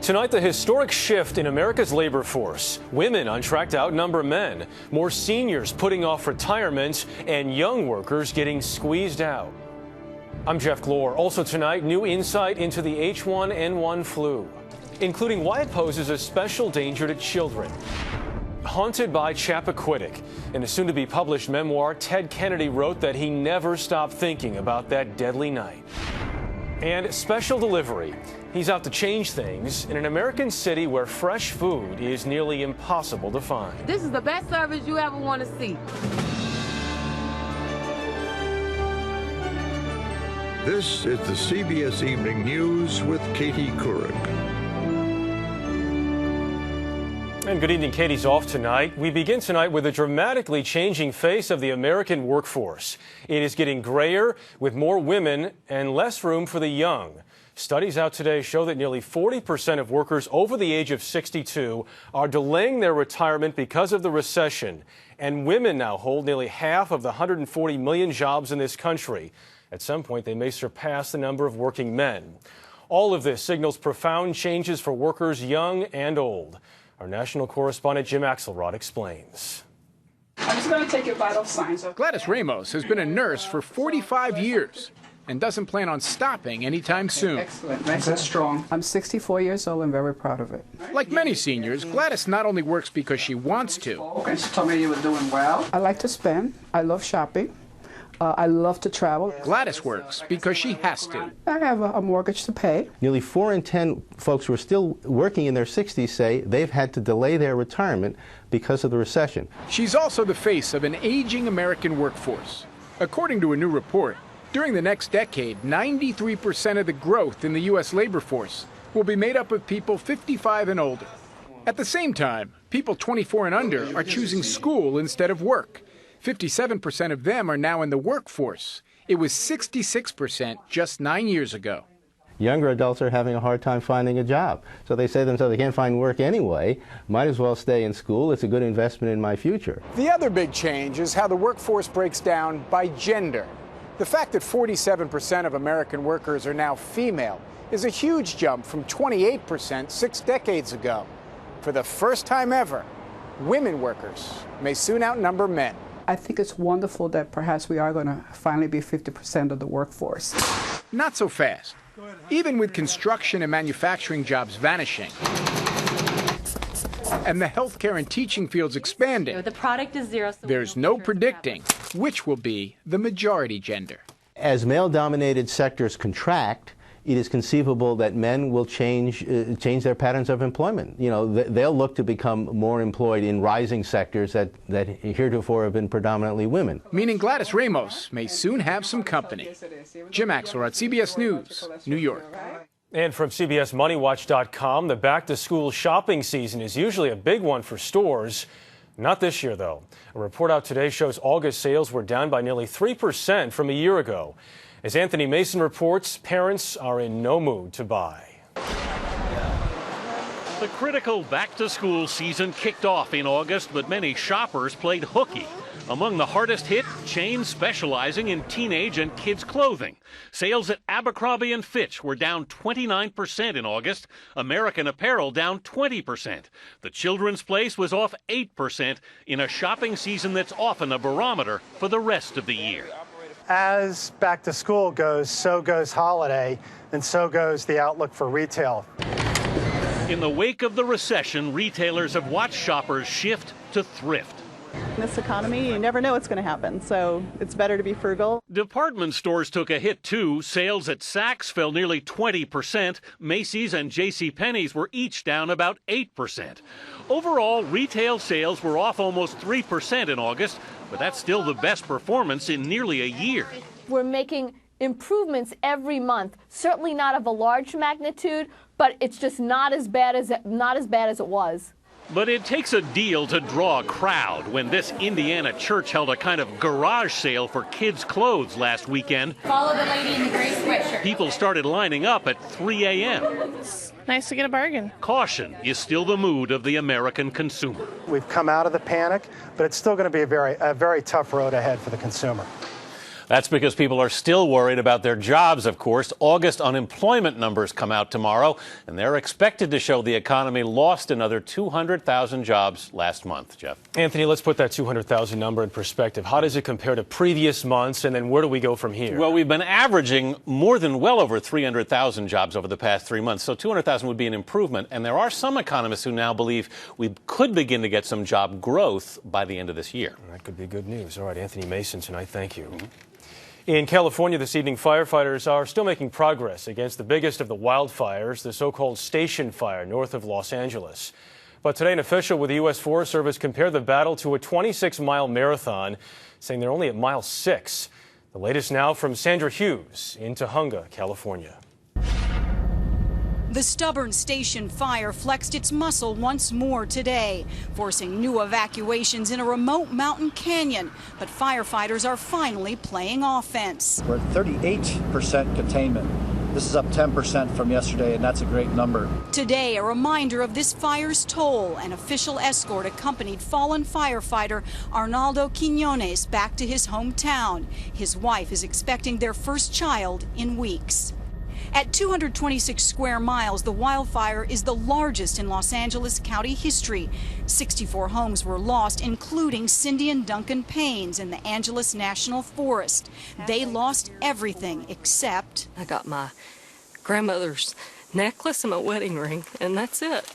Tonight, the historic shift in America's labor force. Women on track to outnumber men, more seniors putting off retirement, and young workers getting squeezed out. I'm Jeff Glor. Also tonight, new insight into the H1N1 flu, including why it poses a special danger to children. Haunted by Chappaquiddick. In a soon-to-be-published memoir, Ted Kennedy wrote that he never stopped thinking about that deadly night. And special delivery. He's out to change things in an American city where fresh food is nearly impossible to find. This is the best service you ever want to see. This is the CBS Evening News with Katie Couric. And good evening. Katie's off tonight. We begin tonight with a dramatically changing face of the American workforce. It is getting grayer with more women and less room for the young. Studies out today show that nearly 40% of workers over the age of 62 are delaying their retirement because of the recession. And women now hold nearly half of the 140 million jobs in this country. At some point, they may surpass the number of working men. All of this signals profound changes for workers young and old. Our national correspondent Jim Axelrod explains. I'm just going to take your vital signs. Gladys Ramos has been a nurse for 45 years and doesn't plan on stopping anytime soon. Excellent. Nice and strong. I'm 64 years old and very proud of it. Like many seniors, Gladys not only works because she wants to. And she told me you were doing well. I like to spend. I love shopping. I love to travel. Gladys works because she has to. I have a mortgage to pay. Nearly 4 in 10 folks who are still working in their 60s say they've had to delay their retirement because of the recession. She's also the face of an aging American workforce. According to a new report, during the next decade, 93% of the growth in the U.S. labor force will be made up of people 55 and older. At the same time, people 24 and under are choosing school instead of work. 57% of them are now in the workforce. It was 66% just 9 years ago. Younger adults are having a hard time finding a job. So they say to themselves, they can't find work anyway, might as well stay in school. It's a good investment in my future. The other big change is how the workforce breaks down by gender. The fact that 47% of American workers are now female is a huge jump from 28% 6 decades ago. For the first time ever, women workers may soon outnumber men. I think it's wonderful that perhaps we are going to finally be 50% of the workforce. Not so fast. Even with construction and manufacturing jobs vanishing, and the healthcare and teaching fields expanding, the product is zero. There's no predicting which will be the majority gender. As male-dominated sectors contract, it is conceivable that men will change their patterns of employment. You know, they'll look to become more employed in rising sectors that heretofore have been predominantly women. Meaning Gladys Ramos may soon have some company. Jim Axelrod, CBS News, New York. And from CBSMoneyWatch.com, the back-to-school shopping season is usually a big one for stores. Not this year, though. A report out today shows August sales were down by nearly 3% from a year ago. As Anthony Mason reports, parents are in no mood to buy. The critical back-to-school season kicked off in August, but many shoppers played hooky. Among the hardest hit, chains specializing in teenage and kids' clothing. Sales at Abercrombie & Fitch were down 29% in August. American Apparel down 20%. The Children's Place was off 8% in a shopping season that's often a barometer for the rest of the year. As back to school goes, so goes holiday, and so goes the outlook for retail. In the wake of the recession, retailers have watched shoppers shift to thrift. In this economy, you never know what's going to happen, so it's better to be frugal. Department stores took a hit, too. Sales at Saks fell nearly 20%. Macy's and JCPenney's were each down about 8%. Overall, retail sales were off almost 3% in August, but that's still the best performance in nearly a year. We're making improvements every month, certainly not of a large magnitude, but it's just not as bad as it was. But it takes a deal to draw a crowd. When this Indiana church held a kind of garage sale for kids' clothes last weekend, Follow the lady in the gray sweatshirt. People started lining up at 3 a.m. Nice to get a bargain. Caution is still the mood of the American consumer. We've come out of the panic, but it's still going to be a very tough road ahead for the consumer. That's because people are still worried about their jobs, of course. August unemployment numbers come out tomorrow, and they're expected to show the economy lost another 200,000 jobs last month. Jeff. Anthony, let's put that 200,000 number in perspective. How does it compare to previous months, and then where do we go from here? Well, we've been averaging well over 300,000 jobs over the past 3 months, so 200,000 would be an improvement. And there are some economists who now believe we could begin to get some job growth by the end of this year. That could be good news. All right, Anthony Mason tonight, thank you. In California this evening, firefighters are still making progress against the biggest of the wildfires, the so-called Station Fire north of Los Angeles. But today, an official with the U.S. Forest Service compared the battle to a 26-mile marathon, saying they're only at mile 6. The latest now from Sandra Hughes in Tahunga, California. The stubborn Station Fire flexed its muscle once more today, forcing new evacuations in a remote mountain canyon. But firefighters are finally playing offense. We're at 38% containment. This is up 10% from yesterday, and that's a great number. Today, a reminder of this fire's toll. An official escort accompanied fallen firefighter Arnaldo Quiñones back to his hometown. His wife is expecting their first child in weeks. At 226 square miles, the wildfire is the largest in Los Angeles County history. 64 homes were lost, including Cindy and Duncan Paynes in the Angeles National Forest. They lost everything except... I got my grandmother's necklace and my wedding ring, and that's it.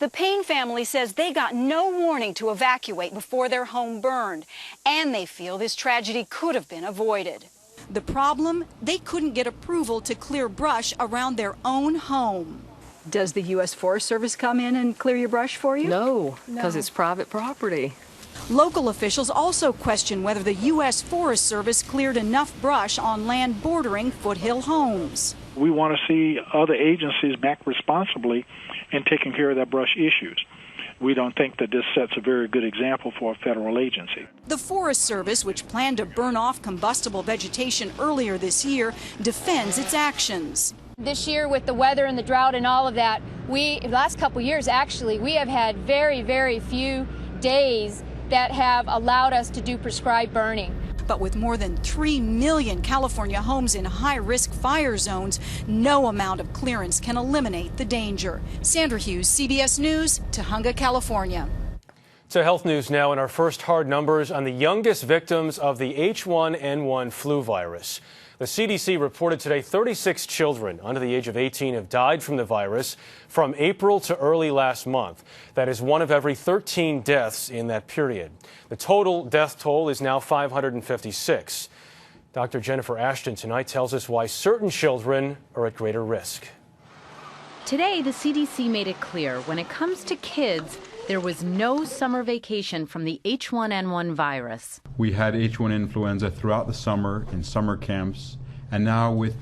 The Payne family says they got no warning to evacuate before their home burned, and they feel this tragedy could have been avoided. The problem, they couldn't get approval to clear brush around their own home. Does the U.S. Forest Service come in and clear your brush for you? No, because it's private property. Local officials also question whether the U.S. Forest Service cleared enough brush on land bordering foothill homes. We want to see other agencies act responsibly in taking care of their brush issues. We don't think that this sets a very good example for a federal agency. The Forest Service, which planned to burn off combustible vegetation earlier this year, defends its actions. This year, with the weather and the drought and all of that, the last couple years actually, we have had very, very few days that have allowed us to do prescribed burning. But with more than 3 million California homes in high-risk fire zones, no amount of clearance can eliminate the danger. Sandra Hughes, CBS News, Tahunga, California. To health news now, in our first hard numbers on the youngest victims of the H1N1 flu virus. The CDC reported today 36 children under the age of 18 have died from the virus from April to early last month. That is one of every 13 deaths in that period. The total death toll is now 556. Dr. Jennifer Ashton tonight tells us why certain children are at greater risk. Today, the CDC made it clear when it comes to kids, there was no summer vacation from the H1N1 virus. We had H1 influenza throughout the summer in summer camps, and now with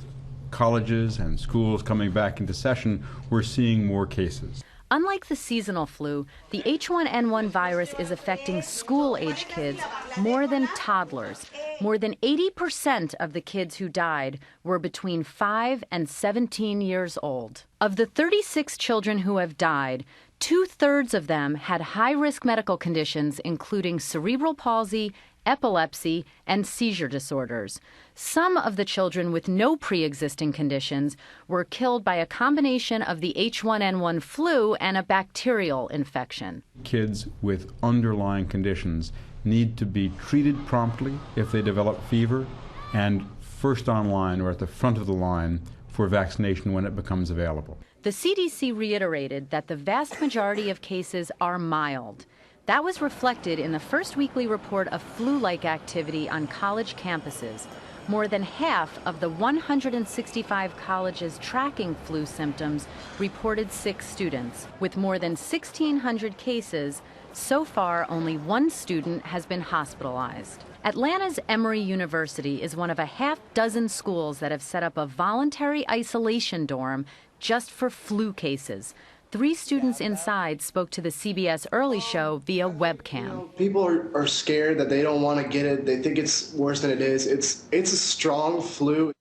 colleges and schools coming back into session, we're seeing more cases. Unlike the seasonal flu, the H1N1 virus is affecting school-age kids more than toddlers. More than 80% of the kids who died were between 5 and 17 years old. Of the 36 children who have died, 2/3 of them had high-risk medical conditions, including cerebral palsy, epilepsy, and seizure disorders. Some of the children with no pre-existing conditions were killed by a combination of the H1N1 flu and a bacterial infection. Kids with underlying conditions need to be treated promptly if they develop fever, and first online or at the front of the line for vaccination when it becomes available. The CDC reiterated that the vast majority of cases are mild. That was reflected in the first weekly report of flu-like activity on college campuses. More than half of the 165 colleges tracking flu symptoms reported sick students. With more than 1,600 cases, so far only one student has been hospitalized. Atlanta's Emory University is one of a half-dozen schools that have set up a voluntary isolation dorm just for flu cases. 3 students inside spoke to the CBS Early Show via webcam. People are scared that they don't want to get it. They think it's worse than it is. It's a strong flu.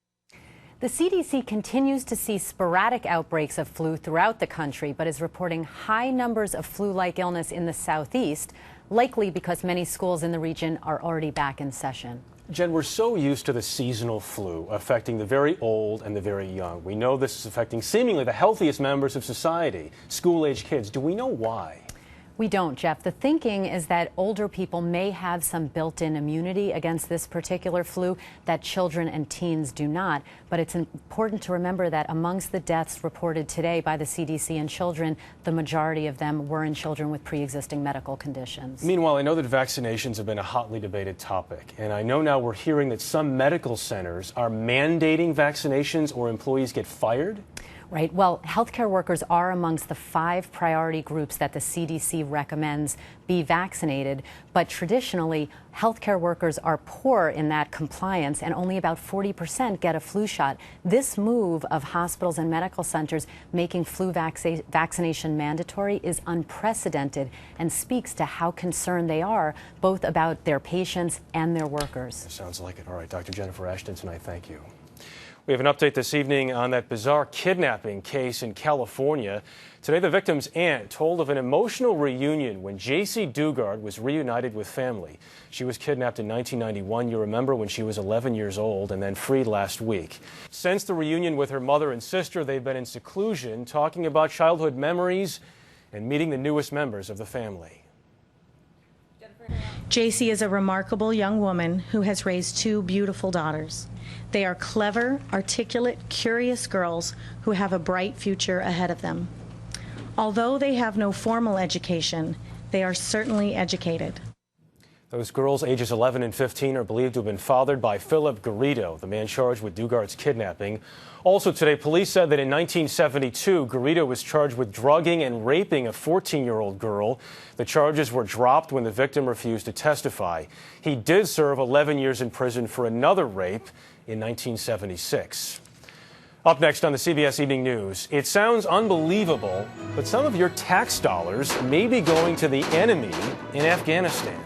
The CDC continues to see sporadic outbreaks of flu throughout the country, but is reporting high numbers of flu-like illness in the southeast, likely because many schools in the region are already back in session. Jen, we're so used to the seasonal flu affecting the very old and the very young. We know this is affecting seemingly the healthiest members of society, school-age kids. Do we know why? We don't, Jeff. The thinking is that older people may have some built-in immunity against this particular flu that children and teens do not. But it's important to remember that amongst the deaths reported today by the CDC in children, the majority of them were in children with pre-existing medical conditions. Meanwhile, I know that vaccinations have been a hotly debated topic. And I know now we're hearing that some medical centers are mandating vaccinations or employees get fired. Right. Well, healthcare workers are amongst the 5 priority groups that the CDC recommends be vaccinated. But traditionally, healthcare workers are poor in that compliance, and only about 40% get a flu shot. This move of hospitals and medical centers making flu vaccination mandatory is unprecedented and speaks to how concerned they are both about their patients and their workers. Sounds like it. All right, Dr. Jennifer Ashton tonight, thank you. We have an update this evening on that bizarre kidnapping case in California. Today, the victim's aunt told of an emotional reunion when J.C. Dugard was reunited with family. She was kidnapped in 1991, you remember, when she was 11 years old, and then freed last week. Since the reunion with her mother and sister, they've been in seclusion, talking about childhood memories and meeting the newest members of the family. J.C. is a remarkable young woman who has raised 2 beautiful daughters. They are clever, articulate, curious girls who have a bright future ahead of them. Although they have no formal education, they are certainly educated. Those girls, ages 11 and 15, are believed to have been fathered by Philip Garrido, the man charged with Dugard's kidnapping. Also today, police said that in 1972, Garrido was charged with drugging and raping a 14-year-old girl. The charges were dropped when the victim refused to testify. He did serve 11 years in prison for another rape in 1976. Up next on the CBS Evening News, it sounds unbelievable, but some of your tax dollars may be going to the enemy in Afghanistan.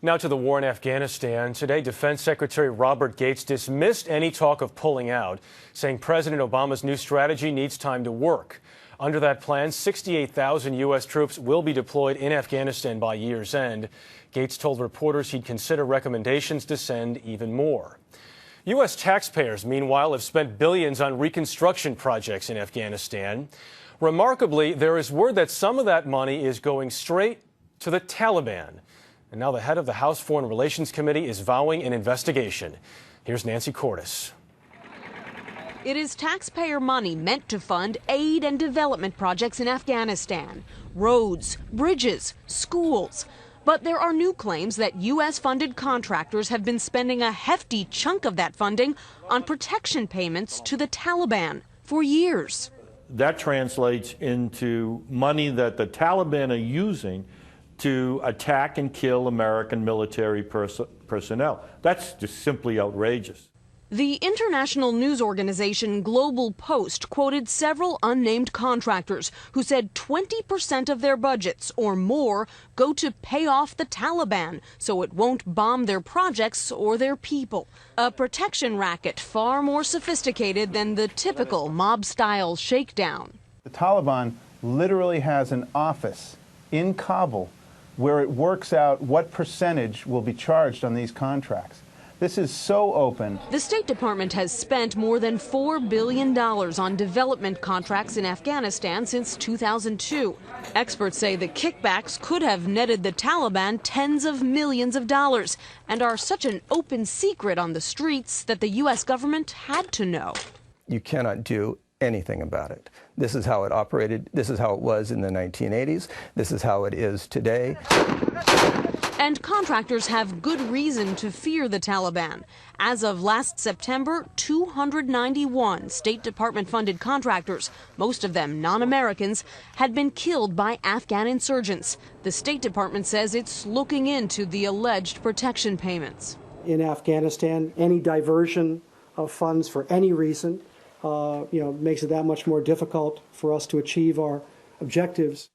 Now to the war in Afghanistan. Today, Defense Secretary Robert Gates dismissed any talk of pulling out, saying President Obama's new strategy needs time to work. Under that plan, 68,000 U.S. troops will be deployed in Afghanistan by year's end. Gates told reporters he'd consider recommendations to send even more. U.S. taxpayers, meanwhile, have spent billions on reconstruction projects in Afghanistan. Remarkably, there is word that some of that money is going straight to the Taliban. And now the head of the House Foreign Relations Committee is vowing an investigation. Here's Nancy Cordes. It is taxpayer money meant to fund aid and development projects in Afghanistan. Roads, bridges, schools. But there are new claims that U.S.-funded contractors have been spending a hefty chunk of that funding on protection payments to the Taliban for years. That translates into money that the Taliban are using to attack and kill American military personnel. That's just simply outrageous. The international news organization Global Post quoted several unnamed contractors who said 20% of their budgets or more go to pay off the Taliban so it won't bomb their projects or their people. A protection racket far more sophisticated than the typical mob-style shakedown. The Taliban literally has an office in Kabul where it works out what percentage will be charged on these contracts. This is so open. The State Department has spent more than $4 billion on development contracts in Afghanistan since 2002. Experts say the kickbacks could have netted the Taliban tens of millions of dollars and are such an open secret on the streets that the U.S. government had to know. You cannot do anything about it. This is how it operated. This is how it was in the 1980s. This is how it is today. And contractors have good reason to fear the Taliban. As of last September, 291 State Department-funded contractors, most of them non-Americans, had been killed by Afghan insurgents. The State Department says it's looking into the alleged protection payments. In Afghanistan, any diversion of funds for any reason makes it that much more difficult for us to achieve our objectives.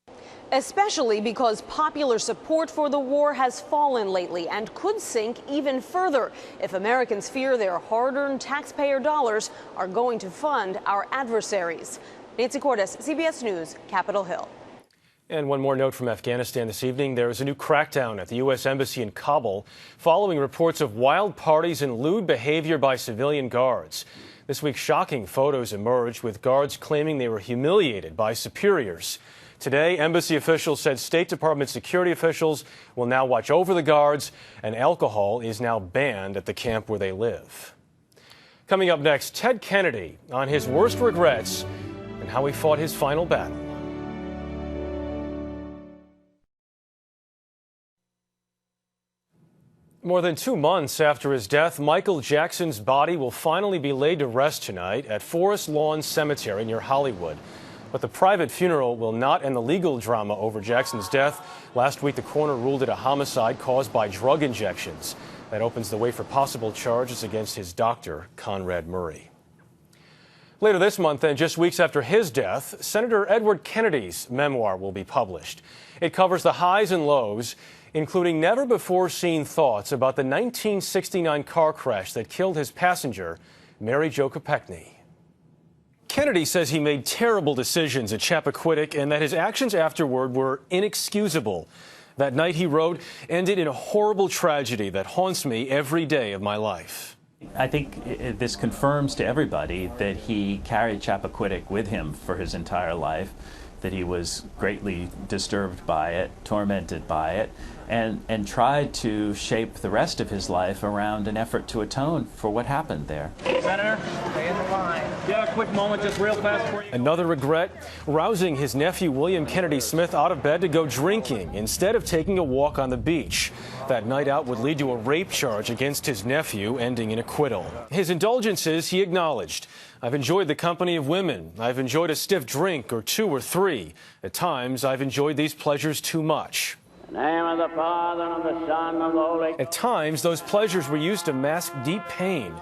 especially because popular support for the war has fallen lately and could sink even further if Americans fear their hard-earned taxpayer dollars are going to fund our adversaries. Nancy Cordes, CBS News, Capitol Hill. And one more note from Afghanistan this evening. There is a new crackdown at the U.S. Embassy in Kabul following reports of wild parties and lewd behavior by civilian guards. This week, shocking photos emerged with guards claiming they were humiliated by superiors. Today, embassy officials said State Department security officials will now watch over the guards, and alcohol is now banned at the camp where they live. Coming up next, Ted Kennedy on his worst regrets and how he fought his final battle. More than 2 months after his death, Michael Jackson's body will finally be laid to rest tonight at Forest Lawn Cemetery near Hollywood. But the private funeral will not end the legal drama over Jackson's death. Last week, the coroner ruled it a homicide caused by drug injections. That opens the way for possible charges against his doctor, Conrad Murray. Later this month, and just weeks after his death, Senator Edward Kennedy's memoir will be published. It covers the highs and lows, including never-before-seen thoughts about the 1969 car crash that killed his passenger, Mary Jo Kopechne. Kennedy says he made terrible decisions at Chappaquiddick and that his actions afterward were inexcusable. That night, he wrote, ended in a horrible tragedy that haunts me every day of my life. I think this confirms to everybody that he carried Chappaquiddick with him for his entire life, that he was greatly disturbed by it, tormented by it, and tried to shape the rest of his life around an effort to atone for what happened there. Senator, stay in the line. Yeah, a quick moment, just real fast for you. Another regret, rousing his nephew William Kennedy Smith out of bed to go drinking instead of taking a walk on the beach. That night out would lead to a rape charge against his nephew, ending in acquittal. His indulgences, he acknowledged. I've enjoyed the company of women. I've enjoyed a stiff drink or 2 or 3. At times, I've enjoyed these pleasures too much. In the name of the Father, and of the Son, and of the Holy. At times, those pleasures were used to mask deep pain.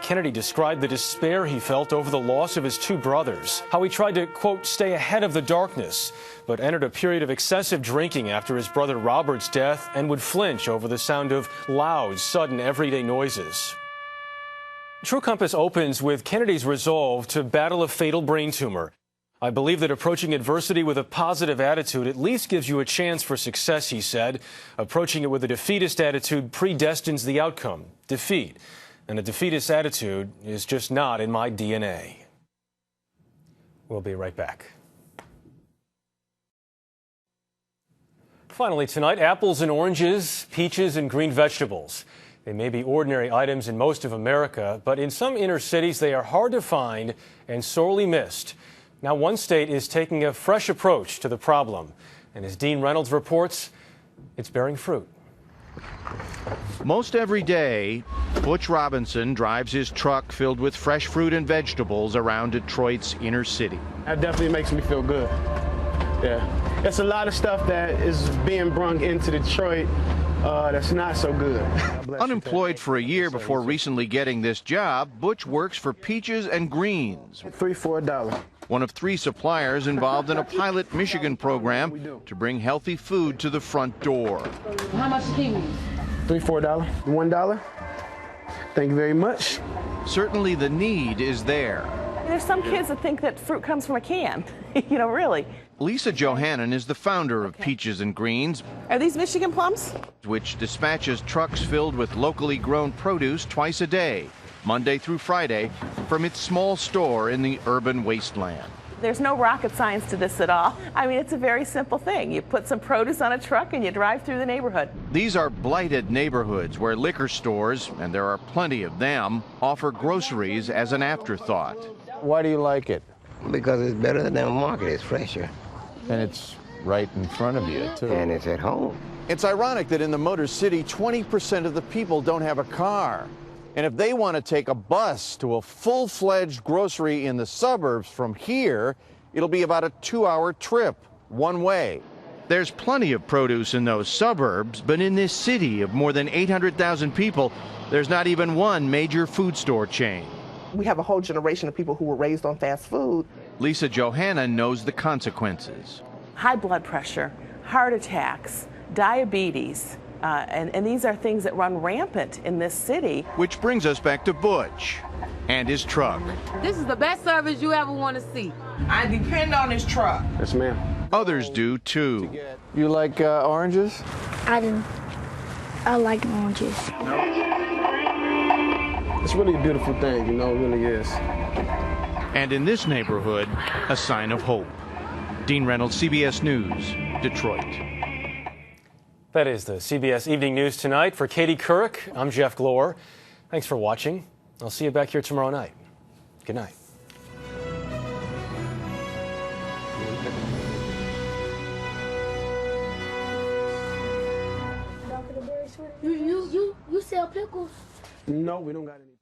Kennedy described the despair he felt over the loss of his 2 brothers, how he tried to, quote, stay ahead of the darkness, but entered a period of excessive drinking after his brother Robert's death and would flinch over the sound of loud, sudden, everyday noises. True Compass opens with Kennedy's resolve to battle a fatal brain tumor. I believe that approaching adversity with a positive attitude at least gives you a chance for success, he said. Approaching it with a defeatist attitude predestines the outcome, defeat. And a defeatist attitude is just not in my DNA. We'll be right back. Finally tonight, apples and oranges, peaches and green vegetables. They may be ordinary items in most of America, but in some inner cities they are hard to find and sorely missed. Now one state is taking a fresh approach to the problem. And as Dean Reynolds reports, it's bearing fruit. Most every day, Butch Robinson drives his truck filled with fresh fruit and vegetables around Detroit's inner city. That definitely makes me feel good. Yeah. It's a lot of stuff that is being brought into Detroit that's not so good. Unemployed for a year before recently getting this job, Butch works for Peaches and Greens. 3 for $1. One of 3 suppliers involved in a pilot Michigan program to bring healthy food to the front door. How much kiwis? 3 for $1. $1. Thank you very much. Certainly the need is there. There's some kids that think that fruit comes from a can, really. Lisa Johannan is the founder of Peaches and Greens. Are these Michigan plums? Which dispatches trucks filled with locally grown produce twice a day, Monday through Friday, from its small store in the urban wasteland. There's no rocket science to this at all. I mean, it's a very simple thing. You put some produce on a truck and you drive through the neighborhood. These are blighted neighborhoods where liquor stores, and there are plenty of them, offer groceries as an afterthought. Why do you like it? Because it's better than the market. It's fresher. And it's right in front of you, too. And it's at home. It's ironic that in the Motor City, 20% of the people don't have a car. And if they want to take a bus to a full-fledged grocery in the suburbs from here, it'll be about a 2-hour trip, one way. There's plenty of produce in those suburbs, but in this city of more than 800,000 people, there's not even one major food store chain. We have a whole generation of people who were raised on fast food. Lisa Johannan knows the consequences. high blood pressure, heart attacks, diabetes, and these are things that run rampant in this city. Which brings us back to Butch and his truck. This is the best service you ever want to see. I depend on this truck. Yes, ma'am. Others do too. You like oranges? I do. I like oranges. It's really a beautiful thing, you know, it really is. And in this neighborhood, a sign of hope. Dean Reynolds, CBS News, Detroit. That is the CBS Evening News tonight. For Katie Couric, I'm Jeff Glor. Thanks for watching. I'll see you back here tomorrow night. Good night. You sell pickles? No, we don't got any.